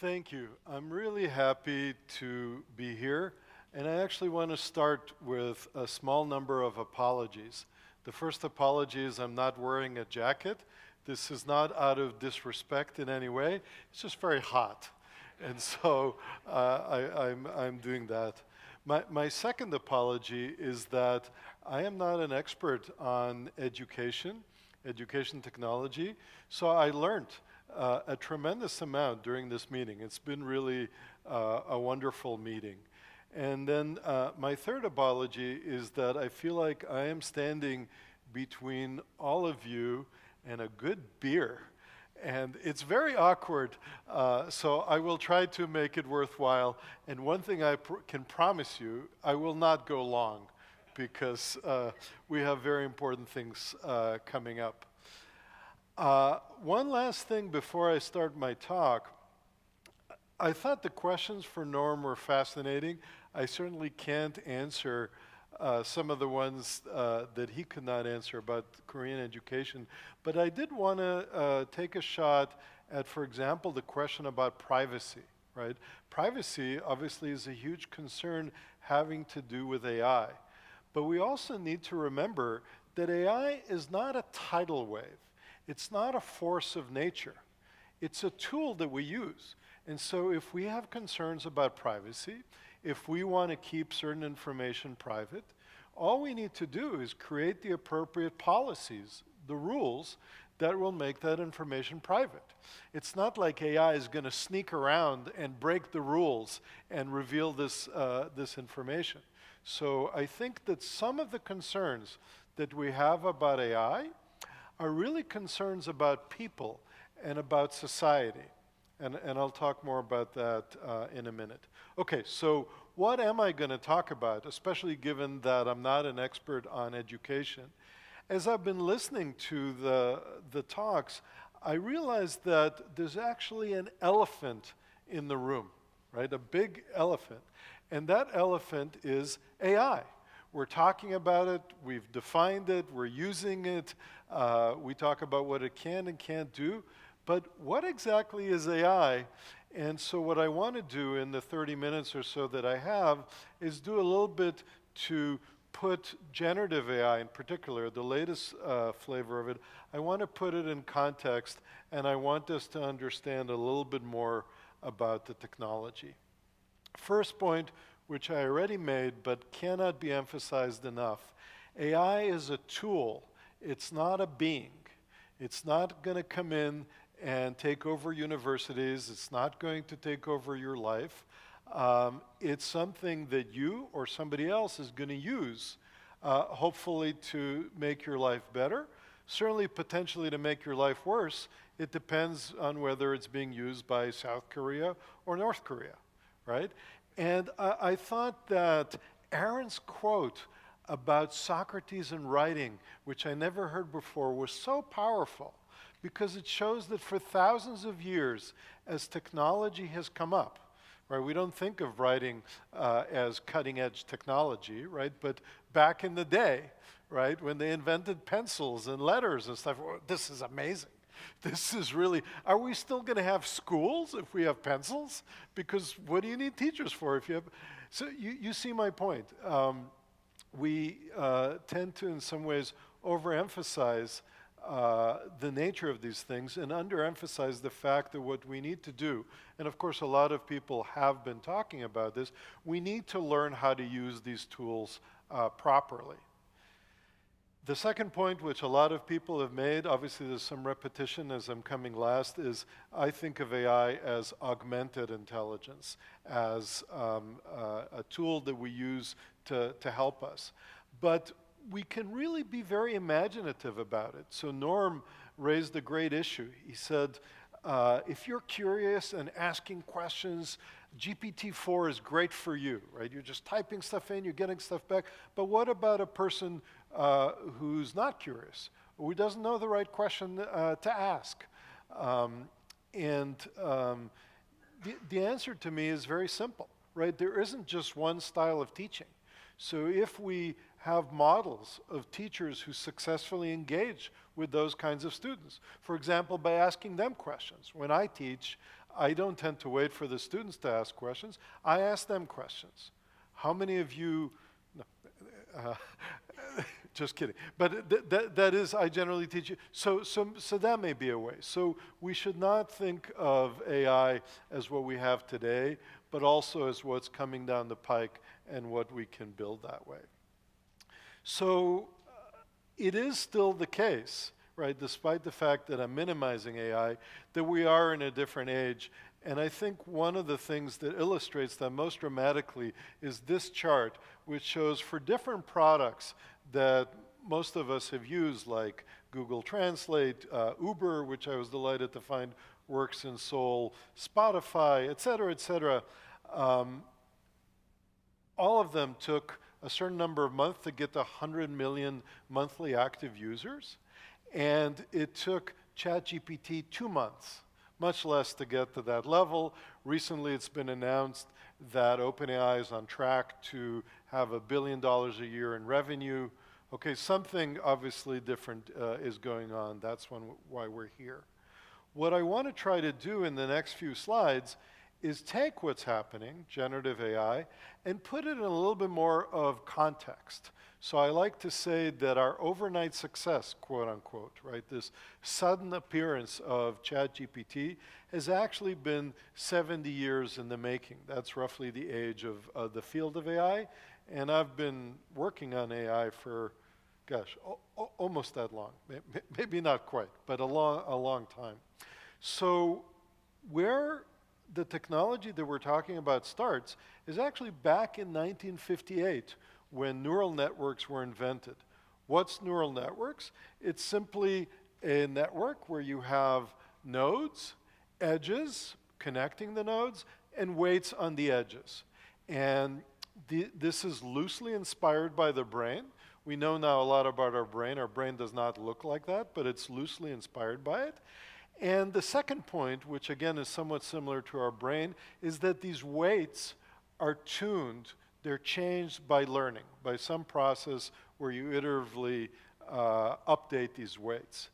Thank you. I'm really happy to be here, and I actually want to start with a small number of apologies. The first apology is I'm not wearing a jacket. This is not out of disrespect in any way. It's just very hot, and so I'm doing that. My second apology is that I am not an expert on education technology, so I learned a tremendous amount during this meeting. It's been really a wonderful meeting. And then my third apology is that I feel like I am standing between all of you and a good beer. And it's very awkward, so I will try to make it worthwhile. And one thing I can promise you, I will not go long because we have very important things coming up. One last thing before I start my talk. I thought the questions for Norm were fascinating. I certainly can't answer some of the ones that he could not answer about Korean education, but I did want to take a shot at, for example, the question about privacy, right? Privacy obviously is a huge concern having to do with AI, but we also need to remember that AI is not a tidal wave. It's not a force of nature. It's a tool that we use. And so if we have concerns about privacy, if we want to keep certain information private, all we need to do is create the appropriate policies, the rules that will make that information private. It's not like AI is going to sneak around and break the rules and reveal this information. So I think that some of the concerns that we have about AI are really concerns about people and about society. And I'll talk more about that in a minute. Okay, so what am I going to talk about, especially given that I'm not an expert on education? As I've been listening to the talks, I realized that there's actually an elephant in the room, right? A big elephant. And that elephant is AI. We're talking about it, we've defined it, we're using it, we talk about what it can and can't do, but what exactly is AI? And so what I want to do in the 30 minutes or so that I have is do a little bit to put generative AI in particular, the latest flavor of it, I want to put it in context, and I want us to understand a little bit more about the technology. First point, which I already made but cannot be emphasized enough. AI is a tool. It's not a being. It's not going to come in and take over universities. It's not going to take over your life. It's something that you or somebody else is going to use, hopefully to make your life better, certainly potentially to make your life worse. It depends on whether it's being used by South Korea or North Korea, right? And I thought that Aaron's quote about Socrates and writing, which I never heard before, was so powerful because it shows that for thousands of years, as technology has come up, right, we don't think of writing as cutting-edge technology, right? But back in the day, right, when they invented pencils and letters and stuff, oh, this is amazing. This is really, are we still going to have schools if we have pencils? Because what do you need teachers for if you have, so you see my point. We tend to, in some ways, overemphasize the nature of these things and underemphasize the fact that what we need to do, and of course a lot of people have been talking about this, we need to learn how to use these tools properly. The second point, which a lot of people have made, obviously there's some repetition as I'm coming last, is I think of AI as augmented intelligence, as a tool that we use to help us. But we can really be very imaginative about it. So Norm raised a great issue. He said, if you're curious and asking questions, GPT-4 is great for you, right? You're just typing stuff in, you're getting stuff back. But what about a person who's not curious, who doesn't know the right question to ask? The answer to me is very simple, right? There isn't just one style of teaching. So if we have models of teachers who successfully engage with those kinds of students, for example, by asking them questions. When I teach, I don't tend to wait for the students to ask questions. I ask them questions. How many of you, no, uh, just kidding. But that is, I generally teach you. So that may be a way. So we should not think of AI as what we have today, but also as what's coming down the pike and what we can build that way. So it is still the case, right, despite the fact that I'm minimizing AI, that we are in a different age. And I think one of the things that illustrates that most dramatically is this chart, which shows for different products that most of us have used, like Google Translate, Uber, which I was delighted to find works in Seoul, Spotify, et cetera, all of them took a certain number of months to get to 100 million monthly active users. And it took ChatGPT 2 months, much less to get to that level. Recently, it's been announced that OpenAI is on track to have $1 billion a year in revenue. Okay, something obviously different is going on. That's why we're here. What I want to try to do in the next few slides is take what's happening, generative AI, and put it in a little bit more of context. So I like to say that our overnight success, quote unquote, right, this sudden appearance of ChatGPT has actually been 70 years in the making. That's roughly the age of the field of AI. And I've been working on AI for, gosh, almost that long. Maybe not quite, but a long time. So where the technology that we're talking about starts is actually back in 1958 when neural networks were invented. What's neural networks? It's simply a network where you have nodes, edges, connecting the nodes, and weights on the edges. And this is loosely inspired by the brain. We know now a lot about our brain. Our brain does not look like that, but it's loosely inspired by it. And the second point, which again is somewhat similar to our brain, is that these weights are tuned, they're changed by learning, by some process where you iteratively update these weights.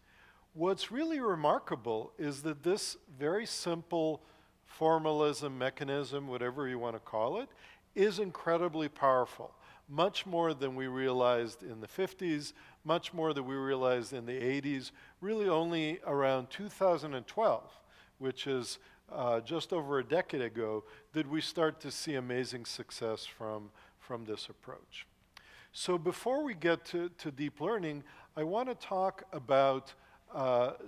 What's really remarkable is that this very simple formalism, mechanism, whatever you want to call it, is incredibly powerful. Much more than we realized in the 50s, much more than we realized in the 80s, really only around 2012, which is just over a decade ago, did we start to see amazing success from this approach. So before we get to deep learning, I want to talk about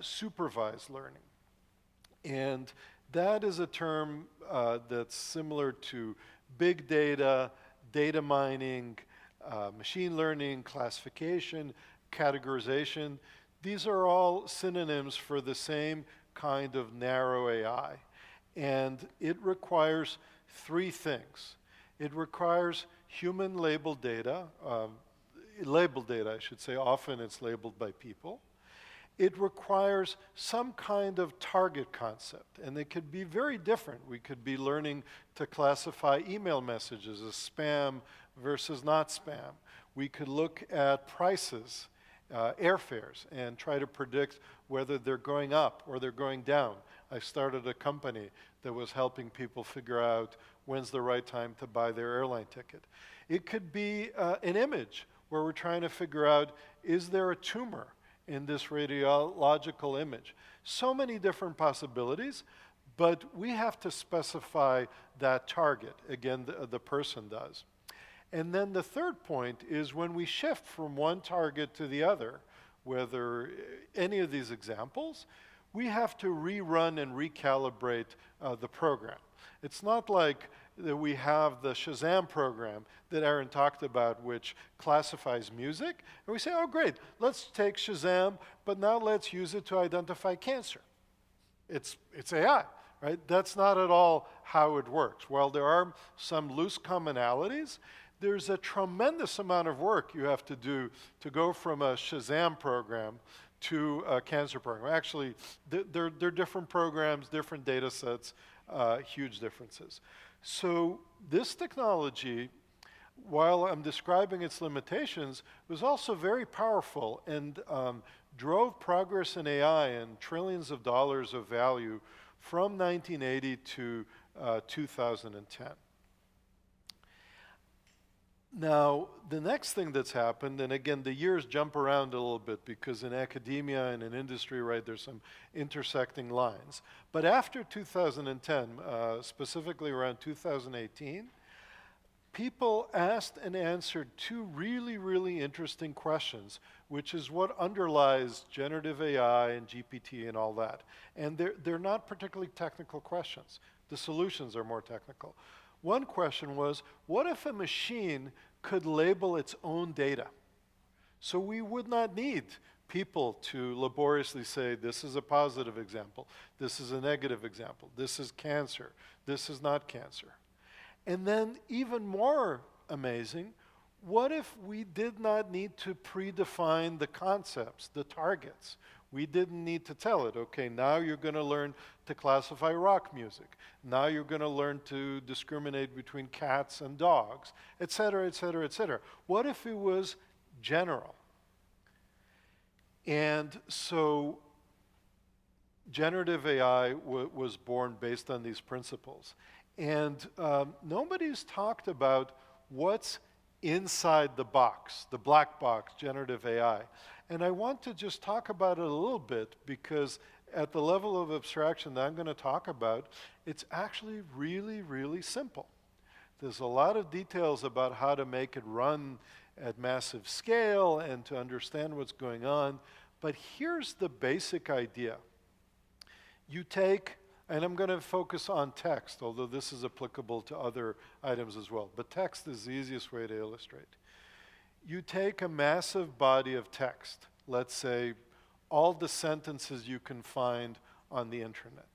supervised learning. And that is a term that's similar to big data, data mining, machine learning, classification, categorization. These are all synonyms for the same kind of narrow AI. And it requires three things. It requires human labeled data, I should say. Often it's labeled by people. It requires some kind of target concept, and it could be very different. We could be learning to classify email messages as spam versus not spam. We could look at prices, airfares, and try to predict whether they're going up or they're going down. I started a company that was helping people figure out when's the right time to buy their airline ticket. It could be an image where we're trying to figure out, is there a tumor in this radiological image? So many different possibilities, but we have to specify that target. Again, the person does. And then the third point is when we shift from one target to the other, whether any of these examples, we have to rerun and recalibrate the program. It's not like that we have the Shazam program that Aaron talked about, which classifies music, and we say, oh great, let's take Shazam, but now let's use it to identify cancer. It's AI, right? That's not at all how it works. While there are some loose commonalities, there's a tremendous amount of work you have to do to go from a Shazam program to a cancer program. Actually, they're different programs, different data sets, huge differences. So this technology, while I'm describing its limitations, was also very powerful and drove progress in AI and trillions of dollars of value from 1980 to 2010. Now, the next thing that's happened, and again, the years jump around a little bit because in academia and in industry, right, there's some intersecting lines. But after 2010, specifically around 2018, people asked and answered two really, really interesting questions, which is what underlies generative AI and GPT and all that. And they're not particularly technical questions. The solutions are more technical. One question was, what if a machine could label its own data? So we would not need people to laboriously say, this is a positive example, this is a negative example, this is cancer, this is not cancer. And then even more amazing, what if we did not need to predefine the concepts, the targets? We didn't need to tell it, okay, now you're going to learn to classify rock music. Now you're going to learn to discriminate between cats and dogs, et cetera, et cetera, et cetera. What if it was general? And so generative AI was born based on these principles. And nobody's talked about what's inside the box, the black box, generative AI. And I want to just talk about it a little bit because at the level of abstraction that I'm going to talk about, it's actually really, really simple. There's a lot of details about how to make it run at massive scale and to understand what's going on. But here's the basic idea. You take, and I'm going to focus on text, although this is applicable to other items as well, but text is the easiest way to illustrate. You take a massive body of text, let's say all the sentences you can find on the internet.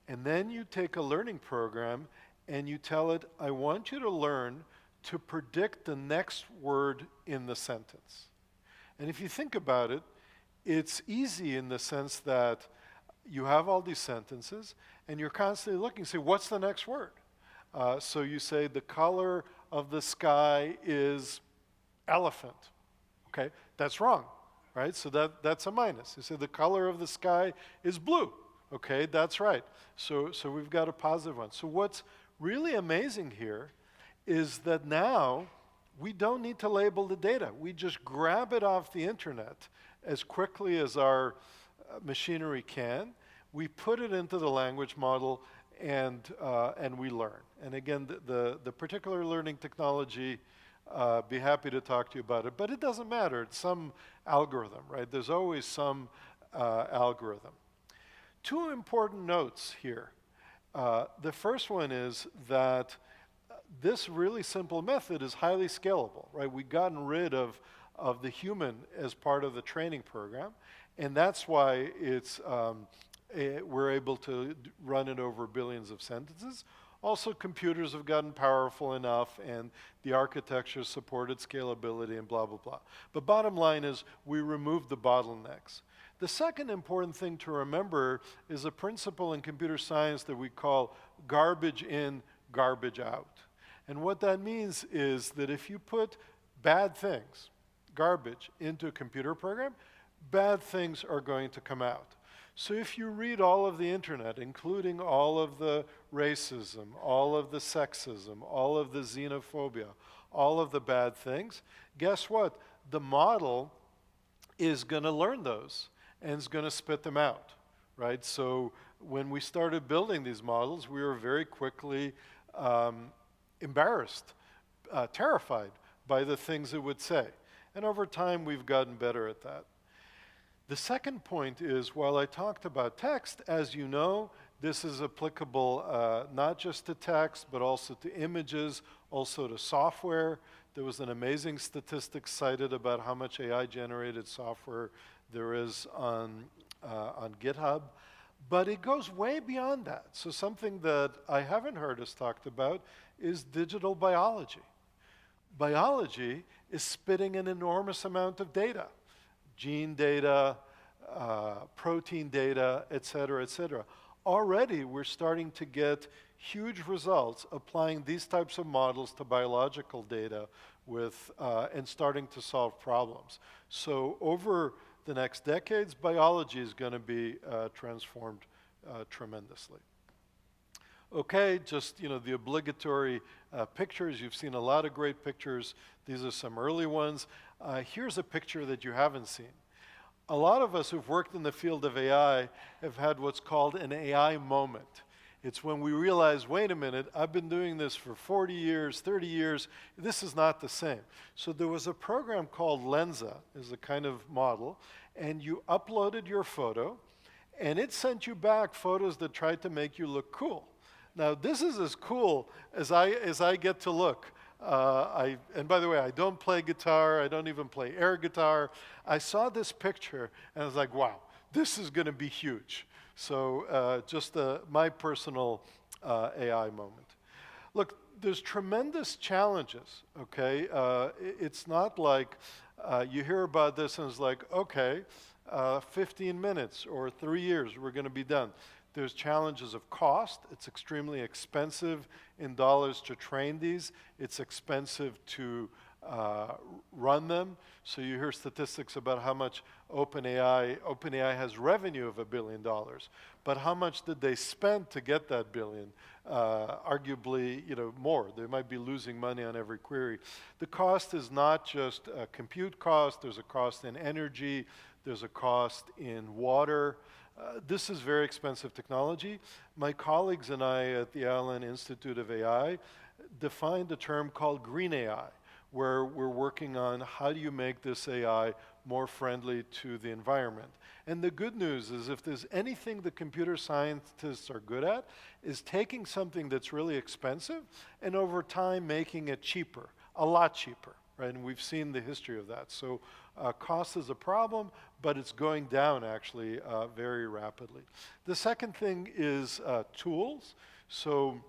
And then you take a learning program and you tell it, I want you to learn to predict the next word in the sentence. And if you think about it, it's easy in the sense that you have all these sentences and you're constantly looking, say, what's the next word? So you say the color of the sky is elephant. Okay, that's wrong, right? So that's a minus. You say the color of the sky is blue. Okay, that's right. So we've got a positive one. So what's really amazing here is that now we don't need to label the data. We just grab it off the internet as quickly as our machinery can. We put it into the language model and we learn. And again, the particular learning technology, be happy to talk to you about it, but it doesn't matter. It's some algorithm, right? There's always some algorithm. Two important notes here. The first one is that this really simple method is highly scalable, right? We've gotten rid of the human as part of the training program, and that's why it's we're able to run it over billions of sentences. Also, computers have gotten powerful enough, and the architecture supported scalability and blah, blah, blah. But bottom line is we removed the bottlenecks. The second important thing to remember is a principle in computer science that we call garbage in, garbage out. And what that means is that if you put bad things, garbage, into a computer program, bad things are going to come out. So if you read all of the internet, including all of the racism, all of the sexism, all of the xenophobia, all of the bad things, guess what? The model is going to learn those and is going to spit them out, right? So when we started building these models, we were very quickly embarrassed, terrified by the things it would say. And over time, we've gotten better at that. The second point is, while I talked about text, as you know, this is applicable not just to text, but also to images, also to software. There was an amazing statistic cited about how much AI-generated software there is on GitHub. But it goes way beyond that. So something that I haven't heard us talked about is digital biology. Biology is spitting an enormous amount of data. Gene data, protein data, et cetera, et cetera. Already, we're starting to get huge results applying these types of models to biological data and starting to solve problems. So over the next decades, biology is going to be transformed tremendously. Okay, just the obligatory pictures. You've seen a lot of great pictures. These are some early ones. Here's a picture that you haven't seen. A lot of us who've worked in the field of AI have had what's called an AI moment. It's when we realize, wait a minute, I've been doing this for 40 years, 30 years, this is not the same. So there was a program called Lensa, is a kind of model, and you uploaded your photo, and it sent you back photos that tried to make you look cool. Now, this is as cool as I get to look. And by the way, I don't play guitar. I don't even play air guitar. I saw this picture, and I was like, wow, this is going to be huge. So just my personal AI moment. Look, there's tremendous challenges, okay? It's not like you hear about this and it's like, okay, 15 minutes or 3 years, we're going to be done. There's challenges of cost. It's extremely expensive in dollars to train these. It's expensive to run them. So you hear statistics about how much OpenAI has revenue of $1 billion. But how much did they spend to get that billion? Arguably, more. They might be losing money on every query. The cost is not just compute cost. There's a cost in energy. There's a cost in water. This is very expensive technology. My colleagues and I at the Allen Institute of AI defined a term called green AI, where we're working on how do you make this AI more friendly to the environment. And the good news is if there's anything the computer scientists are good at, is taking something that's really expensive and over time making it cheaper, a lot cheaper. Right? And we've seen the history of that. So cost is a problem, but it's going down actually very rapidly. The second thing is tools. So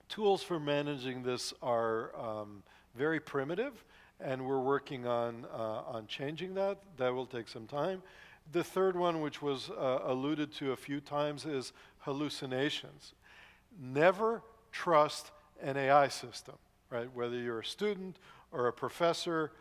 tools for managing this are very primitive, and we're working on changing that. That will take some time. The third one, which was alluded to a few times, is hallucinations. Never trust an AI system, right? Whether you're a student or a professor.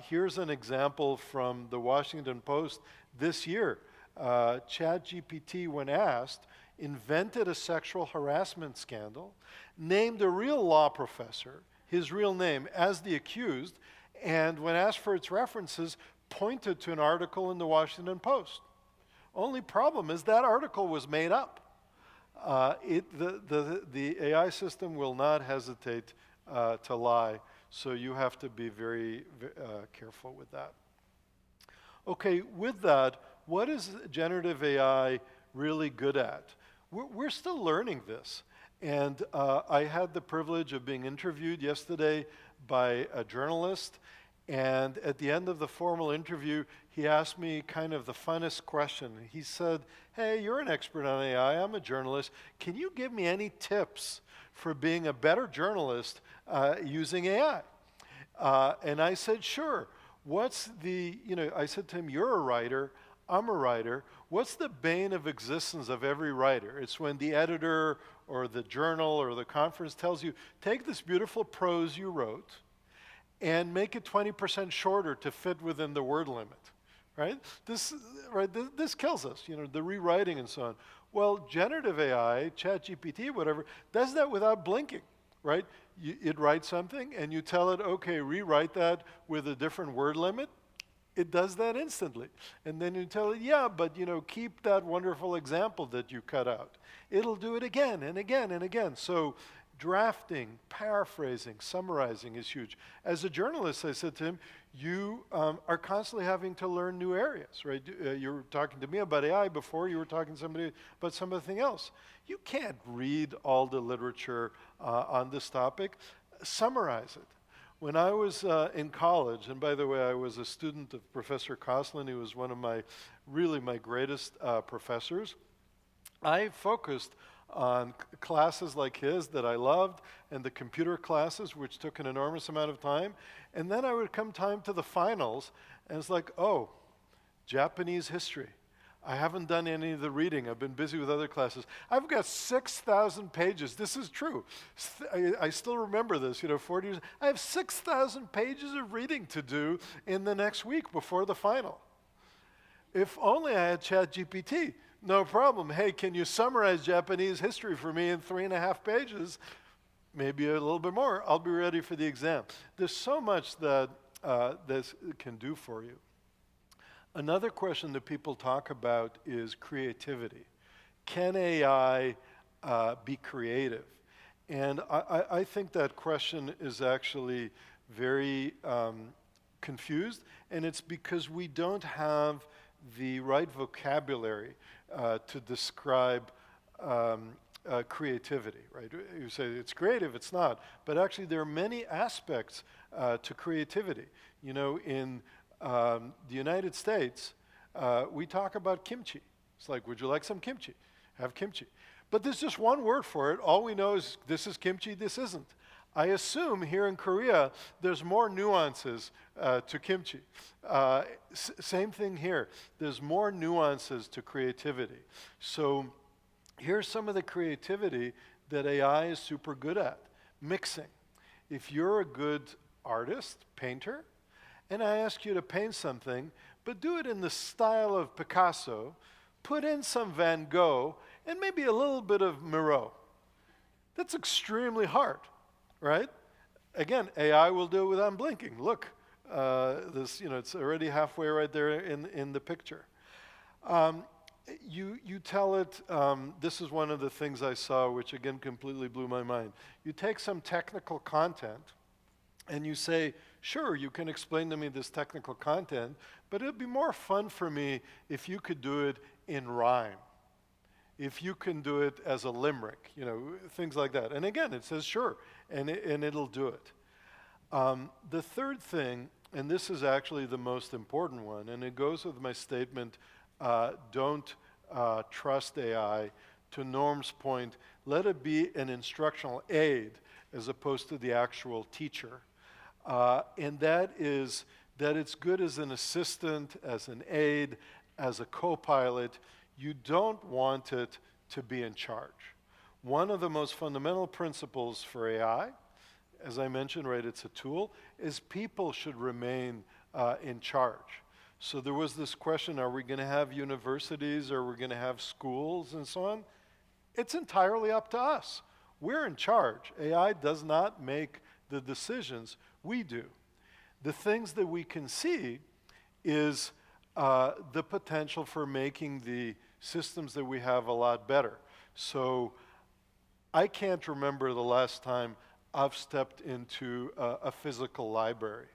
Here's an example from the Washington Post this year. ChatGPT, when asked, invented a sexual harassment scandal, named a real law professor, his real name, as the accused, and when asked for its references, pointed to an article in the Washington Post. Only problem is that article was made up. The AI system will not hesitate to lie. So you have to be very careful with that. Okay, with that, what is generative AI really good at? We're still learning this. And I had the privilege of being interviewed yesterday by a journalist. And at the end of the formal interview, he asked me kind of the funnest question. He said, hey, you're an expert on AI. I'm a journalist. Can you give me any tips for being a better journalist using AI? And I said, sure. I said to him, you're a writer, I'm a writer. What's the bane of existence of every writer? It's when the editor or the journal or the conference tells you, take this beautiful prose you wrote and make it 20% shorter to fit within the word limit, right? This kills us, the rewriting and so on. Well, generative AI, ChatGPT, whatever, does that without blinking, right? It writes something and you tell it, okay, rewrite that with a different word limit. It does that instantly. And then you tell it, yeah, but keep that wonderful example that you cut out. It'll do it again and again and again. So drafting, paraphrasing, summarizing is huge. As a journalist, I said to him, you are constantly having to learn new areas, right? You were talking to me about AI before, you were talking to somebody about something else. You can't read all the literature on this topic. Summarize it. When I was in college, and by the way, I was a student of Professor Koslin, who was one of my greatest professors, I focused on classes like his that I loved, and the computer classes, which took an enormous amount of time. And then I would come time to the finals, and it's like, oh, Japanese history. I haven't done any of the reading. I've been busy with other classes. I've got 6,000 pages. This is true. I still remember this, 40 years. I have 6,000 pages of reading to do in the next week before the final. If only I had ChatGPT. No problem. Hey, can you summarize Japanese history for me in 3.5 pages? Maybe a little bit more. I'll be ready for the exam. There's so much that this can do for you. Another question that people talk about is creativity. Can AI be creative? And I think that question is actually very confused, and it's because we don't have the right vocabulary to describe creativity, right? You say it's creative, it's not. But actually there are many aspects to creativity. You know, in the United States, we talk about kimchi. It's like, would you like some kimchi? Have kimchi. But there's just one word for it. All we know is this is kimchi, this isn't. I assume here in Korea, there's more nuances to kimchi. Same thing here. There's more nuances to creativity. So here's some of the creativity that AI is super good at. Mixing. If you're a good artist, painter, and I ask you to paint something, but do it in the style of Picasso, put in some Van Gogh, and maybe a little bit of Miro. That's extremely hard, right? Again, AI will do it without blinking. Look, this, you know, it's already halfway right there in the picture. You tell it, this is one of the things I saw, which again completely blew my mind. You take some technical content, and you say, sure, you can explain to me this technical content, but it would be more fun for me if you could do it in rhyme. If you can do it as a limerick, you know, things like that. And again, it says sure, and it'll do it. The third thing, and this is actually the most important one, and it goes with my statement, don't trust AI. To Norm's point, let it be an instructional aid as opposed to the actual teacher. And that is that it's good as an assistant, as an aid, as a co-pilot. You don't want it to be in charge. One of the most fundamental principles for AI, as I mentioned, right, it's a tool, is people should remain in charge. So there was this question, are we going to have universities, or are we going to have schools and so on? It's entirely up to us. We're in charge. AI does not make the decisions, we do. The things that we can see is the potential for making the systems that we have a lot better. So I can't remember the last time I've stepped into a physical library.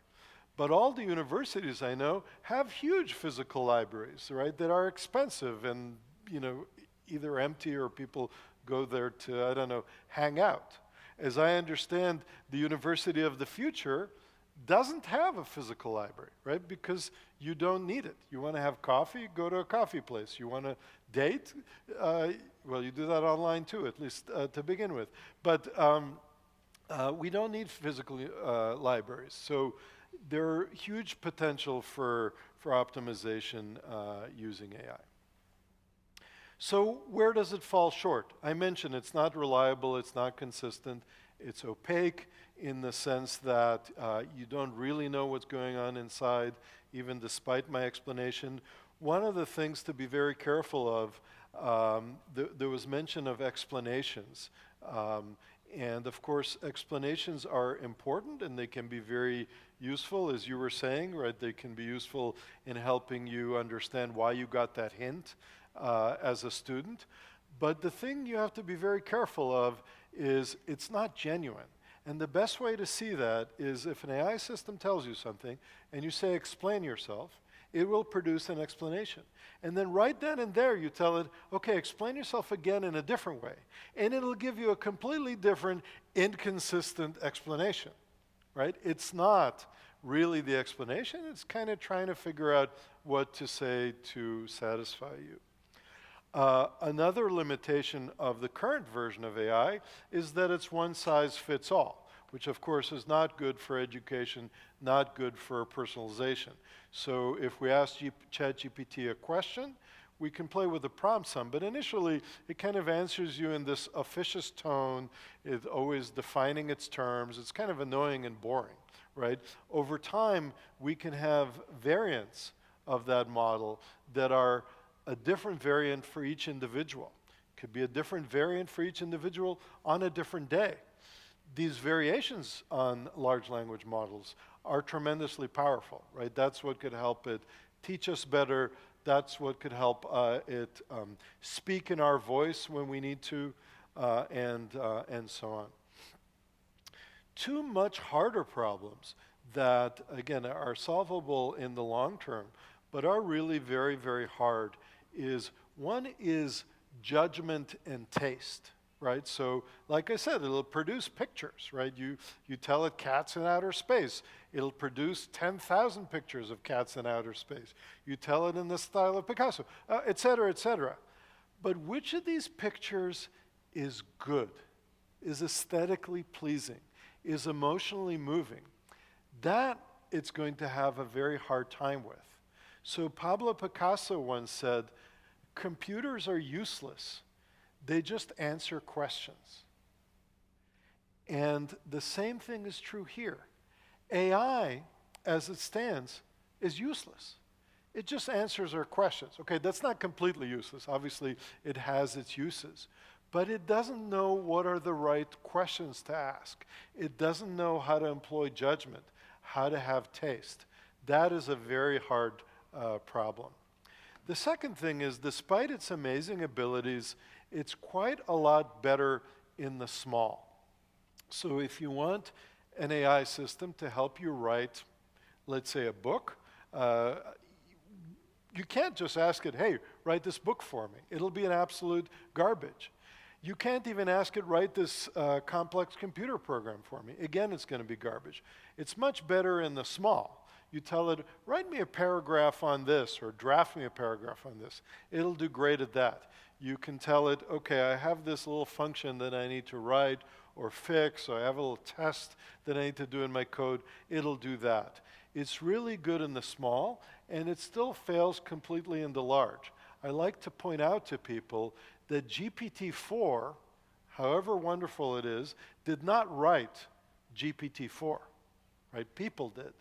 But all the universities I know have huge physical libraries, right, that are expensive and, you know, either empty or people go there to, I don't know, hang out. As I understand, the University of the Future doesn't have a physical library, right? Because you don't need it. You want to have coffee, go to a coffee place. You want to date, well, you do that online too, at least to begin with. But we don't need physical libraries. So there are huge potential for optimization using AI. So where does it fall short? I mentioned it's not reliable, it's not consistent, it's opaque in the sense that you don't really know what's going on inside, even despite my explanation. One of the things to be very careful of, there was mention of explanations. And of course, explanations are important and they can be very useful, as you were saying, right? They can be useful in helping you understand why you got that hint as a student. But the thing you have to be very careful of is it's not genuine. And the best way to see that is if an AI system tells you something and you say, explain yourself, it will produce an explanation. And then right then and there you tell it, okay, explain yourself again in a different way. And it'll give you a completely different, inconsistent explanation, right? It's not really the explanation, it's kind of trying to figure out what to say to satisfy you. Another limitation of the current version of AI is that it's one size fits all, which of course is not good for education, not good for personalization. So if we ask ChatGPT a question, we can play with the prompt some, but initially it kind of answers you in this officious tone, it's always defining its terms, it's kind of annoying and boring, right? Over time, we can have variants of that model that are a different variant for each individual. Could be a different variant for each individual on a different day. These variations on large language models are tremendously powerful, right? That's what could help it teach us better. That's what could help it speak in our voice when we need to, and so on. Two much harder problems that, again, are solvable in the long term, but are really very, very hard is, one is judgment and taste, right? So, like I said, it'll produce pictures, right? You tell it cats in outer space, it'll produce 10,000 pictures of cats in outer space. You tell it in the style of Picasso, et cetera, et cetera. But which of these pictures is good, is aesthetically pleasing, is emotionally moving? That it's going to have a very hard time with. So Pablo Picasso once said, computers are useless. They just answer questions. And the same thing is true here. AI, as it stands, is useless. It just answers our questions. Okay, that's not completely useless. Obviously, it has its uses. But it doesn't know what are the right questions to ask. It doesn't know how to employ judgment, how to have taste. That is a very hard problem. The second thing is, despite its amazing abilities, it's quite a lot better in the small. So if you want an AI system to help you write, let's say, a book, you can't just ask it, hey, write this book for me. It'll be an absolute garbage. You can't even ask it, write this complex computer program for me. Again, it's going to be garbage. It's much better in the small. You tell it, write me a paragraph on this, or draft me a paragraph on this. It'll do great at that. You can tell it, okay, I have this little function that I need to write or fix, or I have a little test that I need to do in my code. It'll do that. It's really good in the small, and it still fails completely in the large. I like to point out to people that GPT-4, however wonderful it is, did not write GPT-4, right? People did.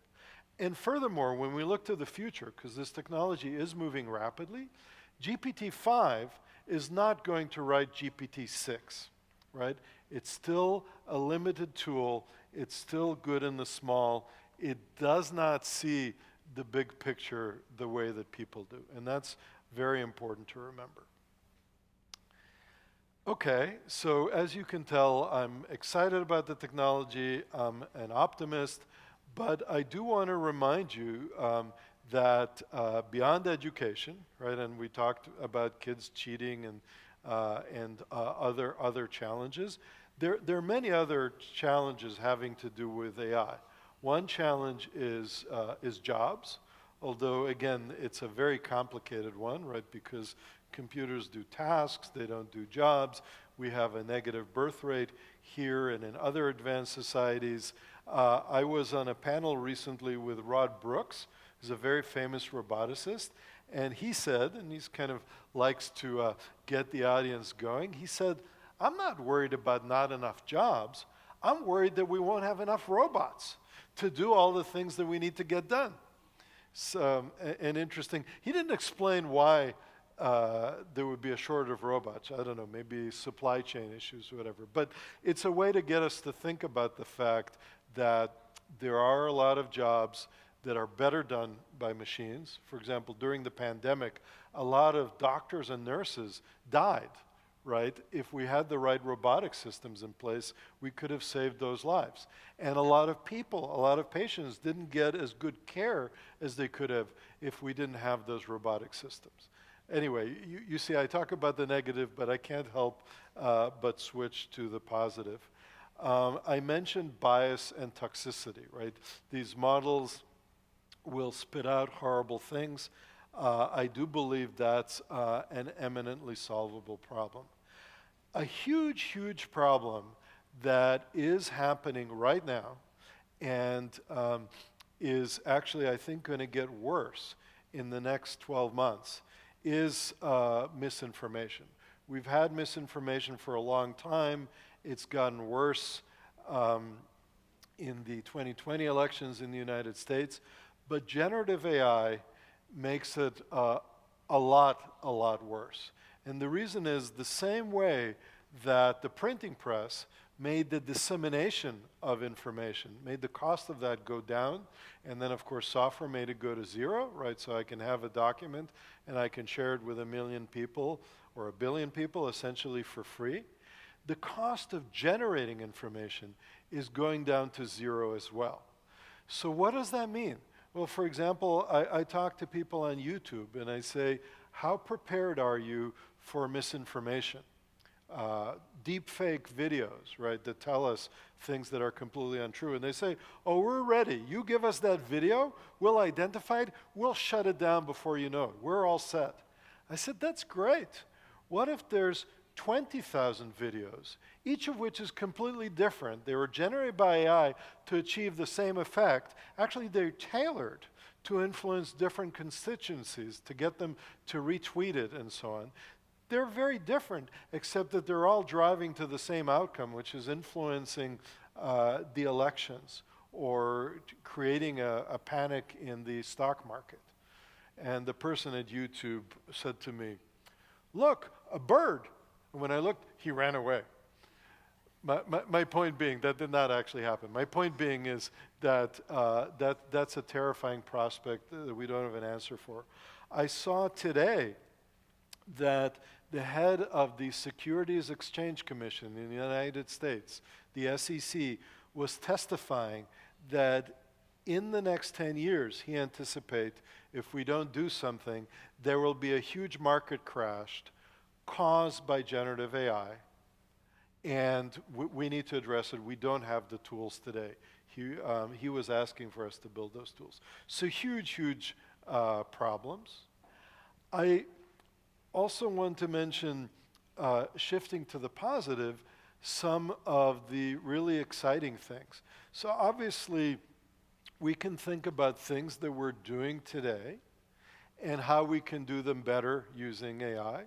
And furthermore, when we look to the future, because this technology is moving rapidly, GPT-5 is not going to write GPT-6, right? It's still a limited tool. It's still good in the small. It does not see the big picture the way that people do. And that's very important to remember. Okay, so as you can tell, I'm excited about the technology. I'm an optimist. But I do want to remind you that beyond education, right, and we talked about kids cheating and other challenges, there are many other challenges having to do with AI. One challenge is jobs, although again it's a very complicated one, right, because computers do tasks, they don't do jobs. We have a negative birth rate here and in other advanced societies. I was on a panel recently with Rod Brooks, who's a very famous roboticist, and he said, and he's kind of likes to get the audience going, he said, I'm not worried about not enough jobs. I'm worried that we won't have enough robots to do all the things that we need to get done. So, and interesting, he didn't explain why there would be a shortage of robots. I don't know, maybe supply chain issues or whatever. But it's a way to get us to think about the fact that there are a lot of jobs that are better done by machines. For example, during the pandemic, a lot of doctors and nurses died, right? If we had the right robotic systems in place, we could have saved those lives. And a lot of people, a lot of patients didn't get as good care as they could have if we didn't have those robotic systems. Anyway, you see, I talk about the negative, but I can't help but switch to the positive. I mentioned bias and toxicity, right? These models will spit out horrible things. I do believe that's an eminently solvable problem. A huge, huge problem that is happening right now and is actually, I think, going to get worse in the next 12 months is misinformation. We've had misinformation for a long time. It's gotten worse in the 2020 elections in the United States. But generative AI makes it a lot worse. And the reason is the same way that the printing press made the dissemination of information, made the cost of that go down, and then of course software made it go to zero, right? So I can have a document and I can share it with 1 million people or 1 billion people essentially for free. The cost of generating information is going down to zero as well. So what does that mean? Well, for example, I talk to people on YouTube and I say, how prepared are you for misinformation? Deep fake videos, right, that tell us things that are completely untrue. And they say, oh, we're ready. You give us that video, we'll identify it, we'll shut it down before you know it. We're all set. I said, that's great. What if there's 20,000 videos, each of which is completely different? They were generated by AI to achieve the same effect. Actually, they're tailored to influence different constituencies, to get them to retweet it and so on. They're very different, except that they're all driving to the same outcome, which is influencing the elections or creating a panic in the stock market. And the person at YouTube said to me, look, a bird. And when I looked, he ran away. My point being, that did not actually happen. My point being is that, that's a terrifying prospect that we don't have an answer for. I saw today that the head of the Securities Exchange Commission in the United States, the SEC, was testifying that in the next 10 years, he anticipates if we don't do something, there will be a huge market crash caused by generative AI, and we need to address it. We don't have the tools today. He was asking for us to build those tools. So huge problems. I also want to mention, shifting to the positive, some of the really exciting things. So obviously, we can think about things that we're doing today and how we can do them better using AI.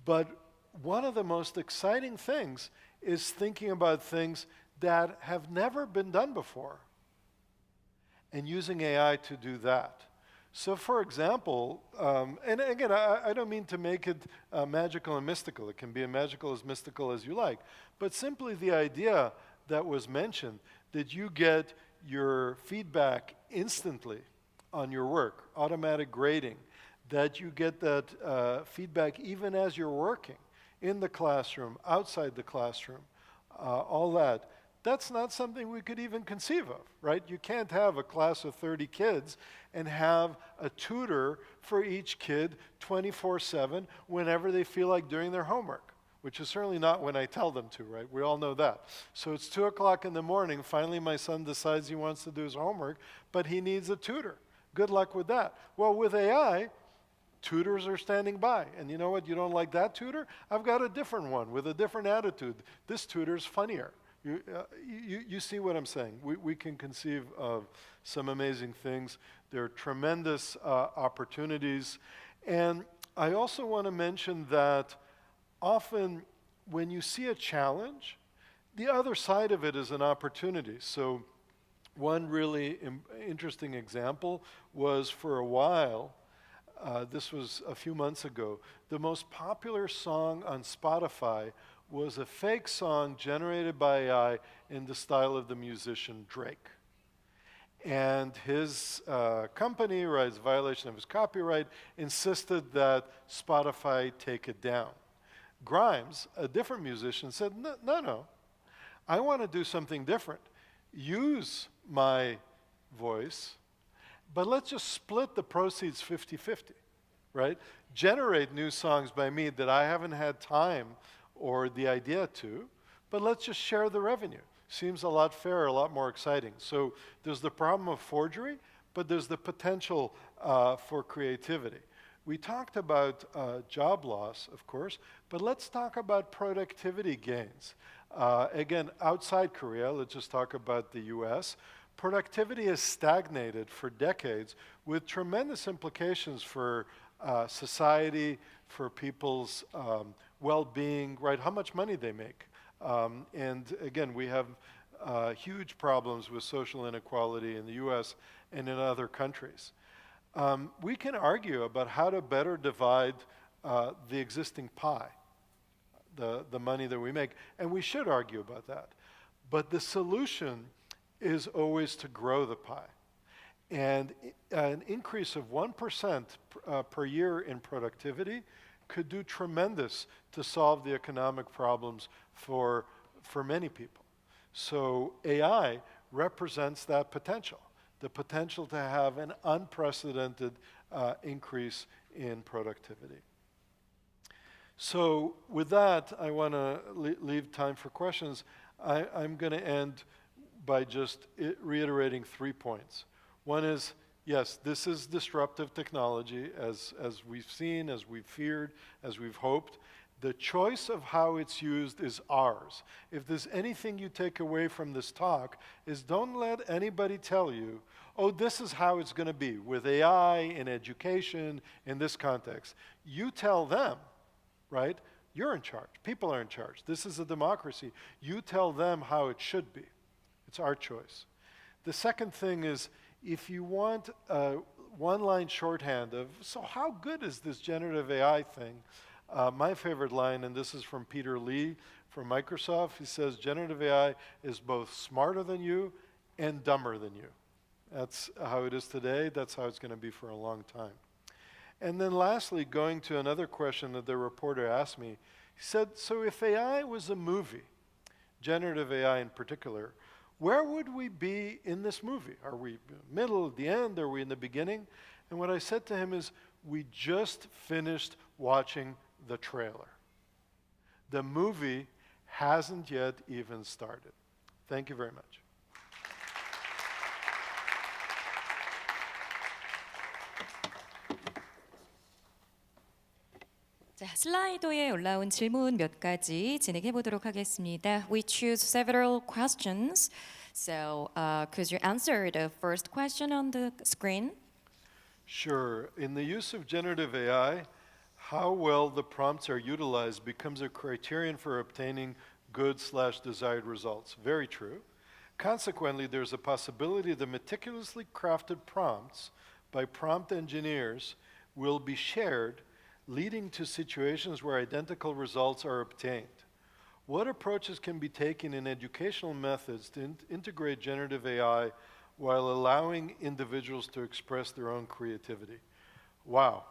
But one of the most exciting things is thinking about things that have never been done before and using AI to do that. So for example, and again, I don't mean to make it magical and mystical. It can be as mystical as you like. But simply the idea that was mentioned, that you get your feedback instantly on your work, automatic grading, that you get that feedback even as you're working, in the classroom, outside the classroom, all that. That's not something we could even conceive of, right? You can't have a class of 30 kids and have a tutor for each kid 24/7 whenever they feel like doing their homework, which is certainly not when I tell them to, right? We all know that. So it's 2 o'clock in the morning, finally my son decides he wants to do his homework, but he needs a tutor. Good luck with that. Well, with AI, tutors are standing by. And you know what? You don't like that tutor? I've got a different one with a different attitude. This tutor's funnier. You see what I'm saying? We can conceive of some amazing things. There are tremendous opportunities. And I also want to mention that often when you see a challenge, the other side of it is an opportunity. So one really interesting example was, for a while, this was a few months ago, the most popular song on Spotify was a fake song generated by AI in the style of the musician Drake. And his company, right, as a violation of his copyright, insisted that Spotify take it down. Grimes, a different musician, said, no, I want to do something different. Use my voice, but let's just split the proceeds 50-50, right? Generate new songs by me that I haven't had time or the idea to, but let's just share the revenue. Seems a lot fairer, a lot more exciting. So there's the problem of forgery, but there's the potential for creativity. We talked about job loss, of course, but let's talk about productivity gains. Again, outside Korea, let's just talk about the US. Productivity has stagnated for decades with tremendous implications for society, for people's well-being, right? How much money they make. And again, we have huge problems with social inequality in the US and in other countries. We can argue about how to better divide the existing pie, the money that we make, and we should argue about that. But the solution is always to grow the pie. And an increase of 1% per year in productivity could do tremendous to solve the economic problems for many people. So AI represents that potential, the potential to have an unprecedented increase in productivity. So with that, I want to leave time for questions. I'm going to end by just reiterating 3 points. One is, yes, this is disruptive technology, as we've seen, as we've feared, as we've hoped. The choice of how it's used is ours. If there's anything you take away from this talk, is don't let anybody tell you, oh, this is how it's going to be with AI, in education, in this context. You tell them, right? You're in charge. People are in charge. This is a democracy. You tell them how it should be. It's our choice. The second thing is, if you want a one-line shorthand of, so how good is this generative AI thing? My favorite line, and this is from Peter Lee from Microsoft, he says, generative AI is both smarter than you and dumber than you. That's how it is today. That's how it's going to be for a long time. And then lastly, going to another question that the reporter asked me, he said, so if AI was a movie, generative AI in particular, where would we be in this movie? Are we middle, at the end? Are we in the beginning? And what I said to him is, we just finished watching the trailer. The movie hasn't yet even started. Thank you very much. 자, 슬라이도에 올라온 질문 몇 가지 진행해 보도록 하겠습니다. We choose several questions. So, could you answer the first question on the screen? Sure. In the use of generative AI, how well the prompts are utilized becomes a criterion for obtaining good/desired results. Very true. Consequently, there's a possibility the meticulously crafted prompts by prompt engineers will be shared, leading to situations where identical results are obtained. What approaches can be taken in educational methods to integrate generative AI while allowing individuals to express their own creativity? Wow.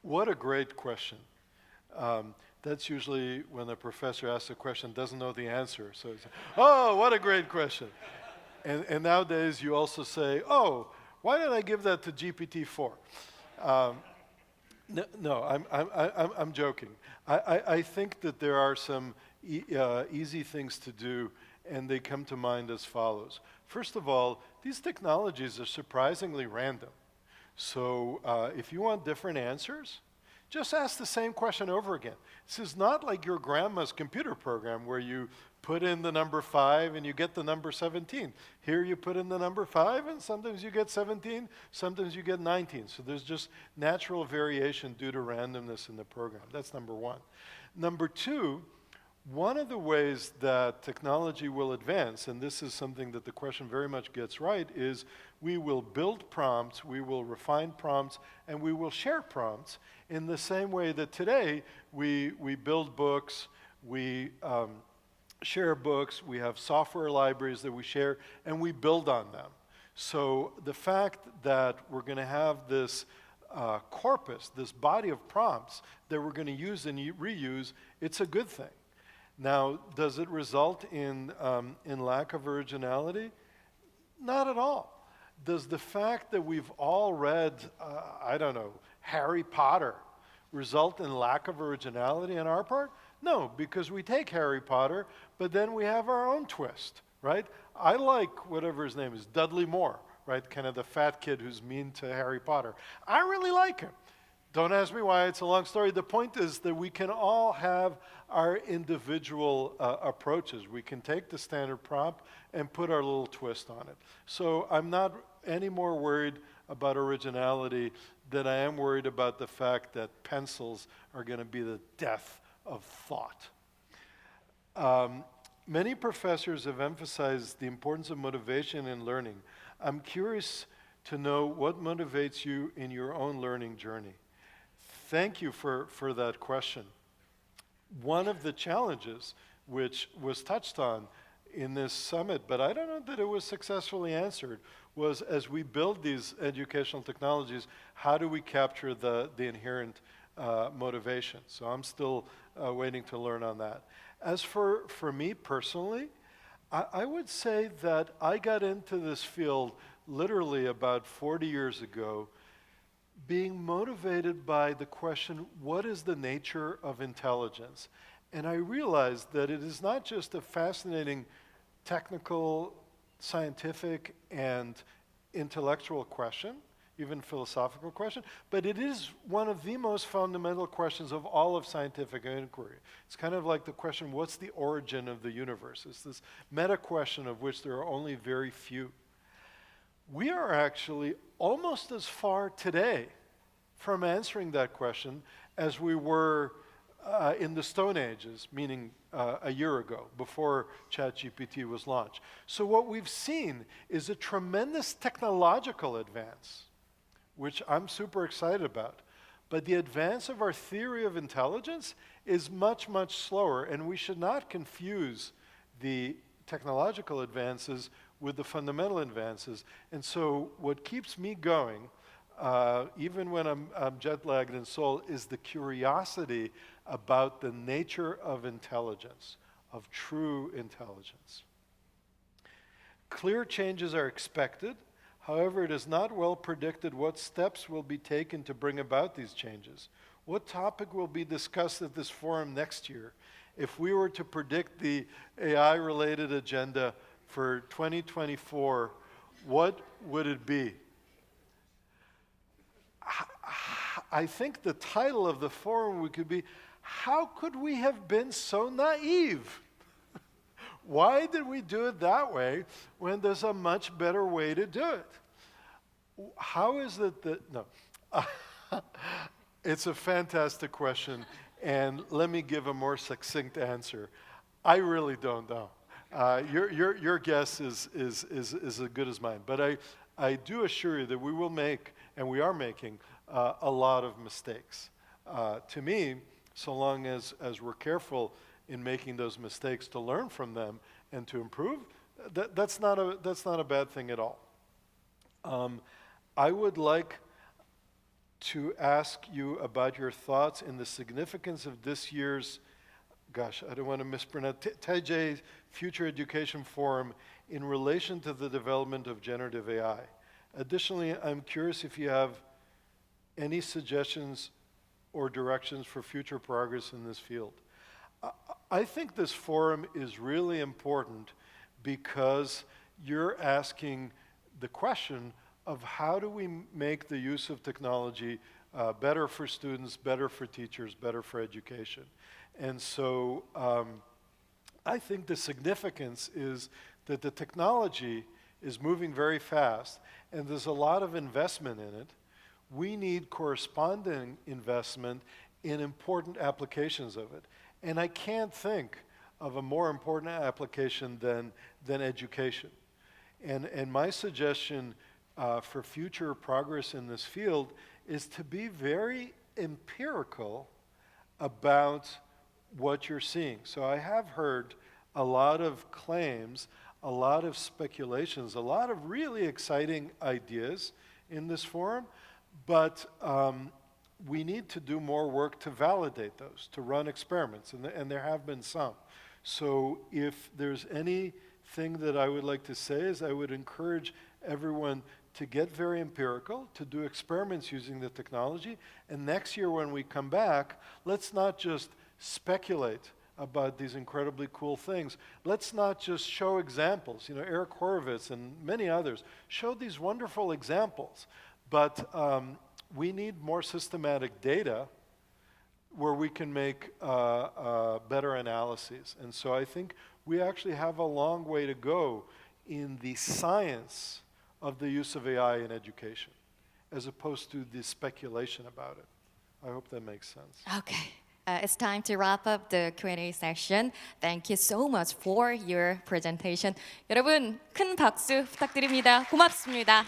What a great question. That's usually when a professor asks a question, doesn't know the answer. So it's, oh, what a great question. And nowadays you also say, oh, why did I give that to GPT-4? No, I'm joking. I think that there are some easy things to do, and they come to mind as follows. First of all, these technologies are surprisingly random. So if you want different answers, just ask the same question over again. This is not like your grandma's computer program where you put in the number 5 and you get the number 17. Here you put in the number 5 and sometimes you get 17, sometimes you get 19. So there's just natural variation due to randomness in the program. That's number one. Number two, one of the ways that technology will advance, and this is something that the question very much gets right, is we will build prompts, we will refine prompts, and we will share prompts in the same way that today we build books, we share books, we have software libraries that we share, and we build on them. So the fact that we're going to have this corpus, this body of prompts that we're going to use and reuse, it's a good thing. Now, does it result in lack of originality? Not at all. Does the fact that we've all read, I don't know, Harry Potter result in lack of originality on our part? No, because we take Harry Potter, but then we have our own twist, right? I like whatever his name is, Dudley Moore, right? Kind of the fat kid who's mean to Harry Potter. I really like him. Don't ask me why, it's a long story. The point is that we can all have our individual approaches. We can take the standard prompt and put our little twist on it. So I'm not any more worried about originality than I am worried about the fact that pencils are going to be the death of thought. Many professors have emphasized the importance of motivation in learning. I'm curious to know what motivates you in your own learning journey. Thank you for that question. One of the challenges which was touched on in this summit, but I don't know that it was successfully answered, was as we build these educational technologies, how do we capture the inherent motivation? So I'm still waiting to learn on that. As for me personally, I would say that I got into this field literally about 40 years ago, being motivated by the question, what is the nature of intelligence? And I realized that it is not just a fascinating technical, scientific, and intellectual question, even philosophical question, but it is one of the most fundamental questions of all of scientific inquiry. It's kind of like the question, what's the origin of the universe? It's this meta question of which there are only very few. We are actually almost as far today from answering that question as we were in the Stone Ages, meaning a year ago, before ChatGPT was launched. So what we've seen is a tremendous technological advance, which I'm super excited about. But the advance of our theory of intelligence is much, much slower, and we should not confuse the technological advances with the fundamental advances. And so what keeps me going, even when I'm jet-lagged in Seoul, is the curiosity about the nature of intelligence, of true intelligence. Clear changes are expected. However, it is not well predicted what steps will be taken to bring about these changes. What topic will be discussed at this forum next year? If we were to predict the AI-related agenda for 2024, what would it be? I think the title of the forum could be, how could we have been so naive? Why did we do it that way when there's a much better way to do it? How is it that, no. It's a fantastic question, and let me give a more succinct answer. I really don't know. Your guess is as good as mine, but I do assure you that we will make, and we are making, a lot of mistakes. To me, so long as we're careful in making those mistakes to learn from them and to improve, that's not a bad thing at all. I would like to ask you about your thoughts in the significance of this year's, gosh, I don't want to mispronounce, Taejae Future Education Forum in relation to the development of generative AI. Additionally, I'm curious if you have any suggestions or directions for future progress in this field. I think this forum is really important because you're asking the question of how do we make the use of technology better for students, better for teachers, better for education. And so I think the significance is that the technology is moving very fast and there's a lot of investment in it. We need corresponding investment in important applications of it. And I can't think of a more important application than education. And my suggestion for future progress in this field is to be very empirical about what you're seeing. So I have heard a lot of claims, a lot of speculations, a lot of really exciting ideas in this forum, but we need to do more work to validate those, to run experiments, and there have been some. So if there's anything that I would like to say is I would encourage everyone to get very empirical, to do experiments using the technology, and next year when we come back, let's not just speculate about these incredibly cool things. Let's not just show examples. You know, Eric Horowitz and many others showed these wonderful examples, but we need more systematic data where we can make better analyses. And so I think we actually have a long way to go in the science of the use of AI in education, as opposed to the speculation about it. I hope that makes sense. Okay. It's time to wrap up the Q&A session. Thank you so much for your presentation. 여러분, 큰 박수 부탁드립니다. 고맙습니다.